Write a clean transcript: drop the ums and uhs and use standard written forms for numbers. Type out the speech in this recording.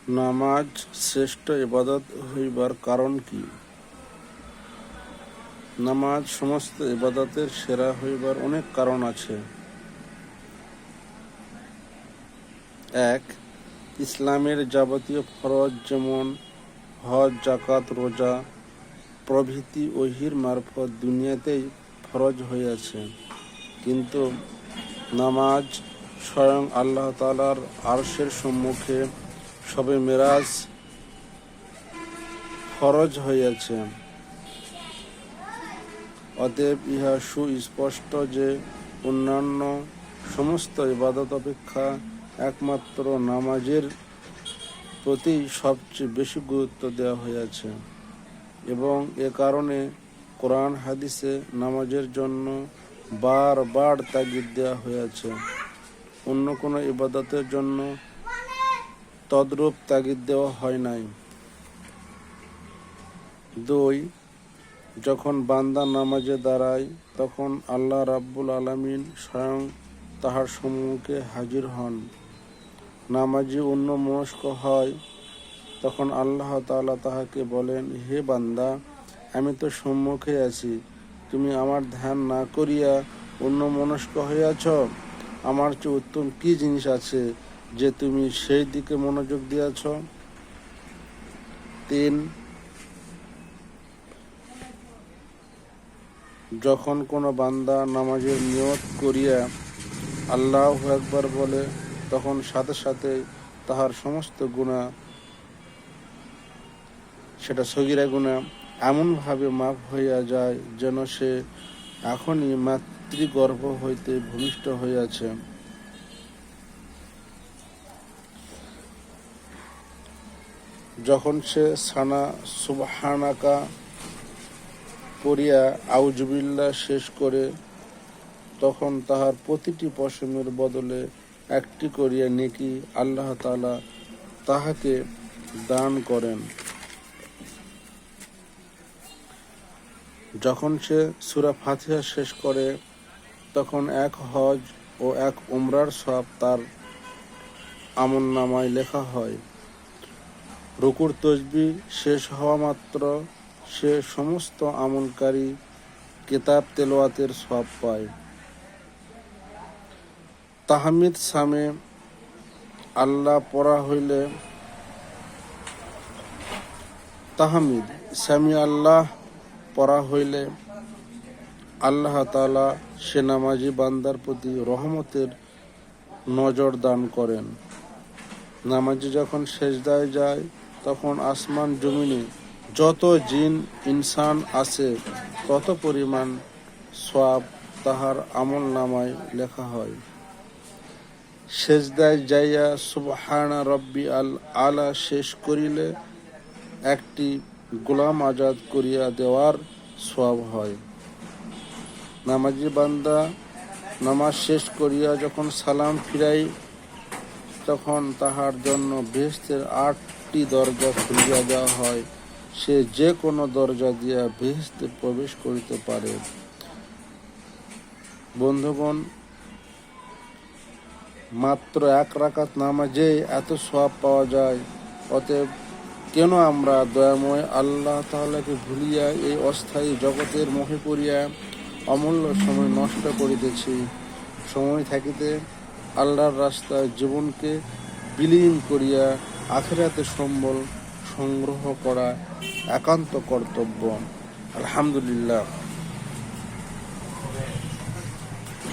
নামাজ শ্রেষ্ঠ ইবাদত হইবার কারণ কি? নামাজ সমস্ত ইবাদতের সেরা হইবার অনেক কারণ আছে। ১. ইসলামের যাবতীয় ফরজ যেমন হজ, যাকাত, রোজা প্রভৃতি ওহীর মারফত দুনিয়াতেই ফরজ হইয়াছে, কিন্তু নামাজ স্বয়ং আল্লাহ তাআলার আরশের সম্মুখে শবে মেরাজ ফরজ হইয়াছে। অতএব ইহা সুস্পষ্ট যে অন্যান্য সমস্ত ইবাদত অপেক্ষা একমাত্র নামাজের প্রতি সবচেয়ে বেশি গুরুত্ব দেওয়া হইয়াছে, এবং এ কারণে কোরআন হাদিসে নামাজের জন্য বারবার তাগিদ দেওয়া হইয়াছে। অন্য কোনো ইবাদতের জন্য তদ্রূপ তাগিদ দেওয়া হয় নাই। ২. যখন বান্দা নামাজে দাঁড়ায় তখন আল্লাহ রাব্বুল আলামিন স্বয়ং তাহার সম্মুখে হাজির হন। নামাজি অন্যমনস্ক হয় তখন আল্লাহ তাআলা তাহাকে বলেন, হে বান্দা, আমি তো সম্মুখে আছি, তুমি আমার ধ্যান না করিয়া অন্যমনস্ক হইয়াছ। আমার চেয়ে উত্তম কি জিনিস আছে যে তুমি সেই দিকে মনোযোগ দিয়াছ? ৩. যখন কোনো বান্দা নামাজের নিয়ত করিয়া আল্লাহু আকবার বলে, তখন সাথে সাথে তাহার সমস্ত গুনাহ, সেটা সগীরা গুনাহ, এমনভাবে মাফ হইয়া যায় যেন সে এখনই মাতৃগর্ভ হইতে ভূমিষ্ঠ হইয়াছে। যখন সে সানা সুবহানাকা করিয়া আউযুবিল্লাহ শেষ করে, তখন তাহার প্রতিটি পশমের বদলে একটি করিয়া নেকি আল্লাহ তাআলা তাহাকে দান করেন। যখন সে সূরা ফাতিহা শেষ করে, তখন এক হজ ও এক উমরার সওয়াব তার আমলনামায় লেখা হয়। রুকুর তাসবিহ শেষ হওয়া মাত্র সে সমস্ত আমলকারী কিতাব তেলাওয়াতের সওয়াব পায়। তাহমিদ সামে আল্লাহ পড়া হইলে তাহমিদ সামি আল্লাহ পড়া হইলে আল্লাহ তাআলা সে নামাজি বান্দার প্রতি রহমতের নজর দান করেন। নামাজি যখন সেজদায় যায় তখন আসমান জমিনে যত জিন ইনসান আছে তত পরিমাণ সওয়াব তাহার আমলনামায় লেখা হয়। সেজদায় যাইয়া সুবহানা রাব্বিয়াল আলা শেষ করিলে একটি গোলাম আজাদ করিয়া দেওয়ার সওয়াব হয়। নামাজি বান্দা নামাজ শেষ করিয়া যখন সালাম ফিরাই, তখন তাহার জন্য বেহেশতের ৮টি দরজা খুলিয়া দেওয়া হয়। সে যে কোনো দরজা দিয়া বেহেশতে প্রবেশ করিতে পারে। বন্ধুগণ, মাত্র ১ রাকাত নামাজে এত সওয়াব পাওয়া যায়। অতএব কেন আমরা দয়াময় আল্লাহ তাআলাকে ভুলিয়া এই অস্থায়ী জগতের মোহে পড়িয়া অমূল্য সময় নষ্ট করিতেছি? সময় থাকিতে আল্লাহর রাস্তায় জীবনকে বিলীন করিয়া আখিরাতের সম্বল সংগ্রহ করা একান্ত কর্তব্য। আলহামদুলিল্লাহ।